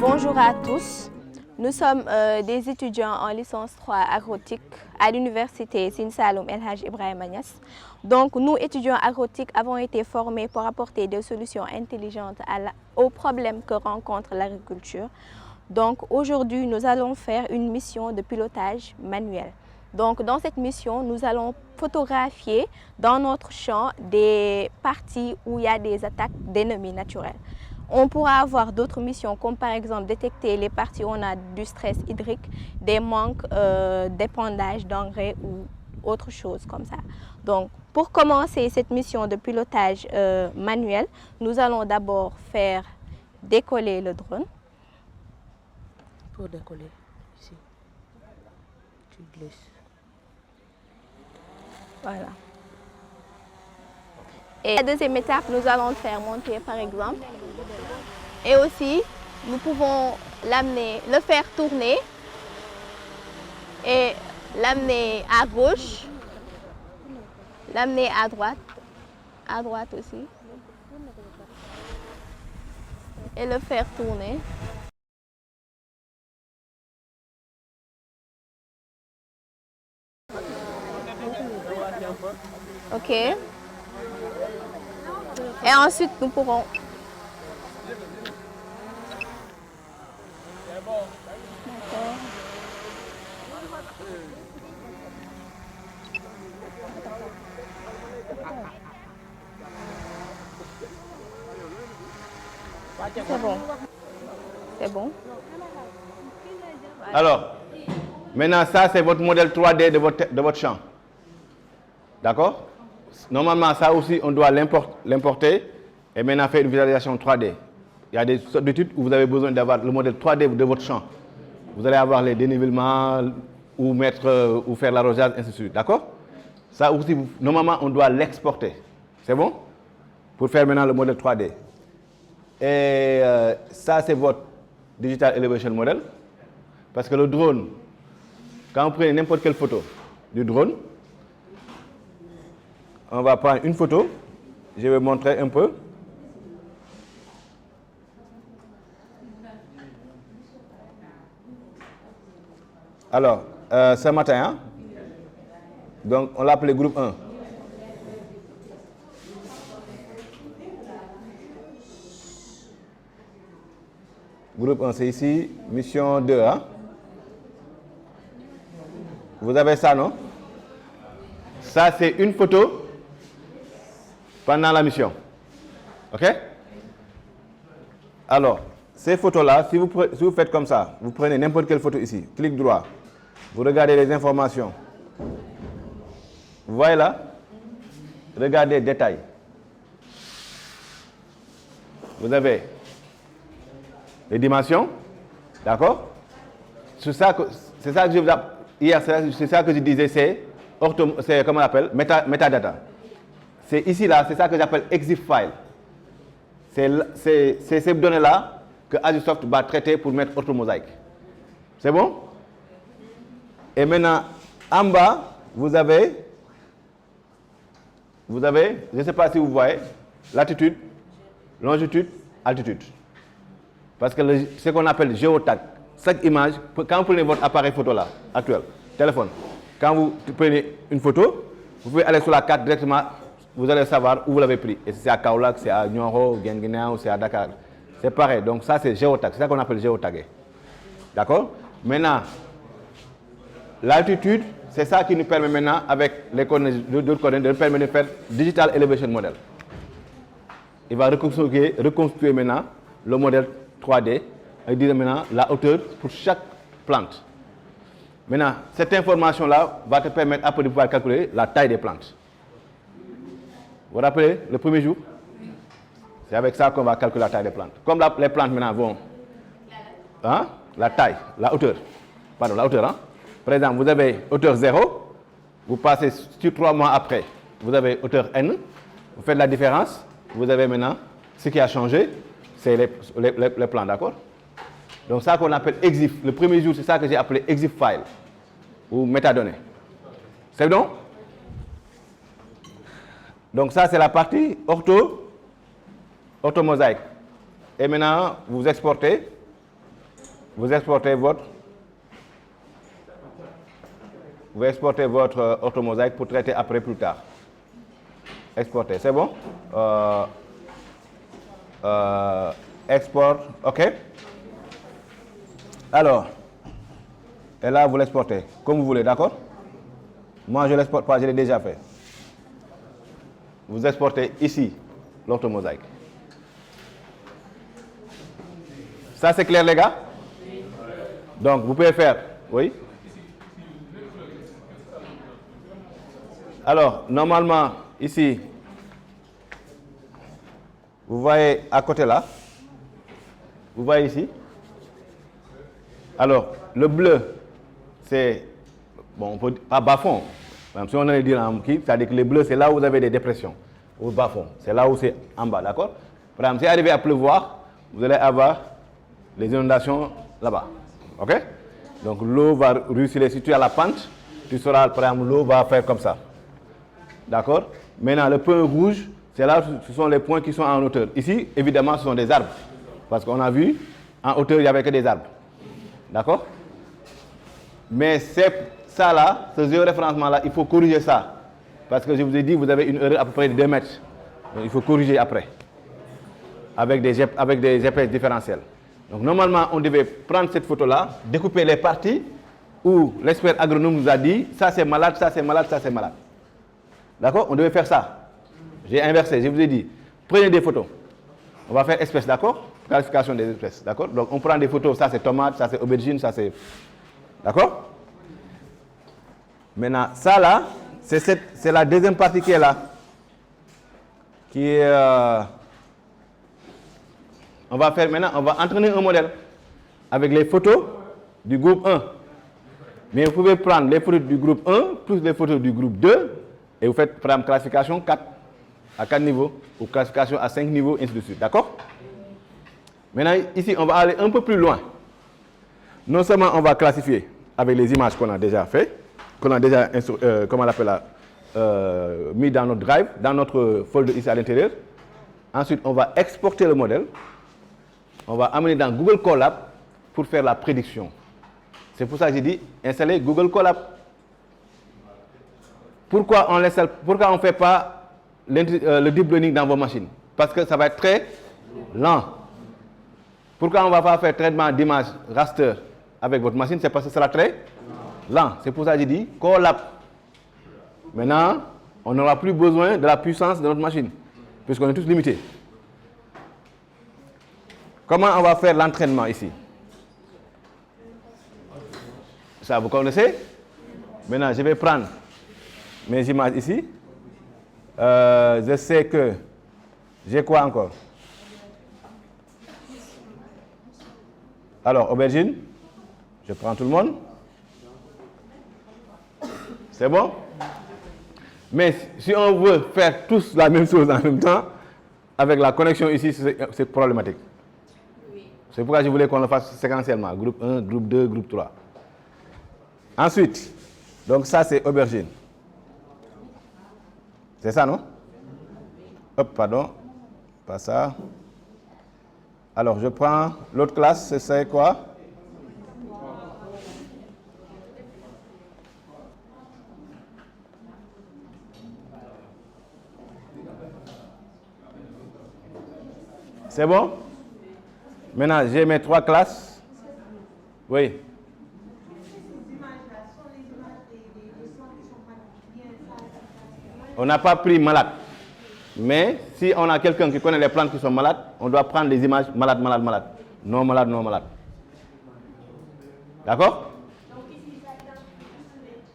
Bonjour à tous. Nous sommes des étudiants en licence 3 agrotique à l'université Sine Saloum El Hadj Ibrahima Niass. Donc nous, étudiants agrotiques, avons été formés pour apporter des solutions intelligentes aux problèmes que rencontre l'agriculture. Donc aujourd'hui, nous allons faire une mission de pilotage manuel. Donc dans cette mission, nous allons photographier dans notre champ des parties où il y a des attaques d'ennemis naturels. On pourra avoir d'autres missions comme par exemple détecter les parties où on a du stress hydrique, des manques d'épandage d'engrais ou autre chose comme ça. Donc pour commencer cette mission de pilotage manuel, nous allons d'abord faire décoller le drone. Pour décoller, ici, tu glisses. Voilà. Et la deuxième étape, nous allons le faire monter par exemple. Et aussi, nous pouvons le faire tourner et l'amener à gauche, l'amener à droite aussi. Et le faire tourner. Ok. Et ensuite, nous pourrons... D'accord. C'est bon. C'est bon. Alors, maintenant, ça, c'est votre modèle 3D de votre champ. D'accord? Normalement, ça aussi, on doit l'importer et maintenant faire une visualisation 3D. Il y a des sortes d'études où vous avez besoin d'avoir le modèle 3D de votre champ. Vous allez avoir les dénivellements, ou faire l'arrosage, ainsi de suite. D'accord? Ça aussi, normalement, on doit l'exporter. C'est bon? Pour faire maintenant le modèle 3D. Et ça, c'est votre Digital Elevation Model. Parce que le drone, quand vous prenez n'importe quelle photo du drone, on va prendre une photo. Je vais montrer un peu. Alors, ce matin, hein, donc on l'a appelé groupe 1. Groupe 1, c'est ici, mission 2. Hein? Vous avez ça, non? Ça, c'est une photo pendant la mission. OK? Alors, ces photos-là, si vous faites comme ça, vous prenez n'importe quelle photo ici, clic droit, vous regardez les informations. Vous voyez là? Regardez détails. Vous avez les dimensions, d'accord? C'est ça que je vous hier, c'est ça que je disais, c'est comment on appelle, metadata. C'est ici là, c'est ça que j'appelle EXIF file. C'est ces données-là que Agisoft va traiter pour mettre orthomosaïque. C'est bon? Et maintenant, en bas, vous avez, je ne sais pas si vous voyez, latitude, longitude, altitude. Parce que ce qu'on appelle géotag, chaque image, quand vous prenez votre appareil photo là, actuel, téléphone, quand vous prenez une photo, vous pouvez aller sur la carte directement, vous allez savoir où vous l'avez pris. Et si c'est à Kaolack, c'est à Nioro, Guinguinéa ou c'est à Dakar. C'est pareil, donc ça c'est géotag, c'est ça qu'on appelle géotagué. D'accord? Maintenant, l'altitude, c'est ça qui nous permet maintenant, avec les coordonnées, d'autres coordonnées, de nous permettre de faire Digital Elevation Model. Il va reconstruire maintenant le modèle 3D et dire maintenant la hauteur pour chaque plante. Maintenant, cette information-là va te permettre après de pouvoir calculer la taille des plantes. Vous vous rappelez, le premier jour, c'est avec ça qu'on va calculer la taille des plantes. Comme les plantes maintenant vont, hein, la taille, la hauteur, pardon, la hauteur, hein. Par exemple, vous avez hauteur 0, vous passez sur 3 mois après, vous avez hauteur N, vous faites la différence, vous avez maintenant, ce qui a changé, c'est les plans, d'accord? Donc ça qu'on appelle EXIF. Le premier jour, c'est ça que j'ai appelé EXIF file, ou métadonnées. C'est bon? Donc ça, c'est la partie orthomosaïque. Et maintenant, vous exportez vous exportez votre orthomosaïque pour traiter après plus tard. Exporter, c'est bon? Export, ok? Alors, et là vous l'exportez comme vous voulez, d'accord? Moi je ne l'exporte pas, je l'ai déjà fait. Vous exportez ici l'orthomosaïque. Ça c'est clair les gars? Donc vous pouvez faire, oui? Alors normalement ici, vous voyez à côté là, vous voyez ici. Alors le bleu c'est, bon on peut pas bas-fond, si on allait dire en qui, c'est-à-dire que le bleu c'est là où vous avez des dépressions, au bas-fond, c'est là où c'est en bas, d'accord? Par exemple, si arrivé à pleuvoir, vous allez avoir les inondations là-bas, ok? Donc l'eau va ruisseler, si tu as la pente, tu sauras, par exemple, l'eau va faire comme ça, d'accord? Maintenant le point rouge, c'est là, ce sont les points qui sont en hauteur. Ici, évidemment, ce sont des arbres, parce qu'on a vu, en hauteur, il n'y avait que des arbres, d'accord? Mais ça là, ce géoréférencement là, il faut corriger ça, parce que je vous ai dit, vous avez une erreur à peu près de 2 mètres, donc il faut corriger après, avec des GPS différentiels. Donc normalement, on devait prendre cette photo-là, découper les parties où l'expert agronome nous a dit ça c'est malade, ça c'est malade, ça c'est malade. D'accord? On devait faire ça. J'ai inversé, je vous ai dit, prenez des photos. On va faire espèces, d'accord? Classification des espèces, d'accord? Donc on prend des photos, ça c'est tomate, ça c'est aubergine, ça c'est... D'accord? Maintenant, ça là, c'est la deuxième partie qui est là. Qui est... On va faire maintenant, on va entraîner un modèle avec les photos du groupe 1. Mais vous pouvez prendre les photos du groupe 1 plus les photos du groupe 2 et vous faites par exemple classification 4 à 4 niveaux ou classification à 5 niveaux, ainsi de suite. D'accord? Maintenant, ici, on va aller un peu plus loin. Non seulement on va classifier avec les images qu'on a déjà fait, qu'on a déjà comment on l'appelle là, mis dans notre drive, dans notre folder ici à l'intérieur. Ensuite, on va exporter le modèle. On va amener dans Google Colab pour faire la prédiction. C'est pour ça que j'ai dit installer Google Colab. Pourquoi on ne fait pas le deep learning dans vos machines? Parce que ça va être très lent. Pourquoi on ne va pas faire traitement d'image raster avec votre machine? C'est parce que ça sera très lent. C'est pour ça que j'ai dit Colab. Maintenant, on n'aura plus besoin de la puissance de notre machine, puisqu'on est tous limités. Comment on va faire l'entraînement ici? Ça, vous connaissez? Maintenant, je vais prendre mes images ici. Je sais que j'ai quoi encore? Alors, aubergine. Je prends tout le monde. C'est bon? Mais si on veut faire tous la même chose en même temps, avec la connexion ici, c'est problématique. C'est pourquoi je voulais qu'on le fasse séquentiellement. Groupe 1, groupe 2, groupe 3. Ensuite, donc ça c'est aubergine. C'est ça, non? Hop, pardon. Pas ça. Alors, je prends l'autre classe, c'est quoi? C'est bon? Maintenant, j'ai mes 3 classes. Oui. On n'a pas pris malade. Mais si on a quelqu'un qui connaît les plantes qui sont malades, on doit prendre les images malade, malade, malade. Non malade, non malade. D'accord?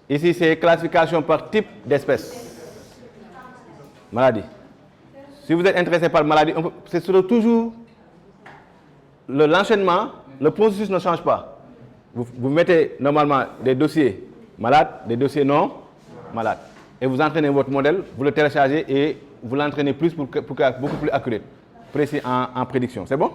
Ici, c'est classification par type d'espèce. Maladie. Si vous êtes intéressé par maladie, c'est toujours l'enchaînement, le processus ne change pas. Vous mettez normalement des dossiers malades, des dossiers non malades. Et vous entraînez votre modèle, vous le téléchargez et vous l'entraînez plus pour qu'il soit beaucoup plus accurate, précis en prédiction. C'est bon?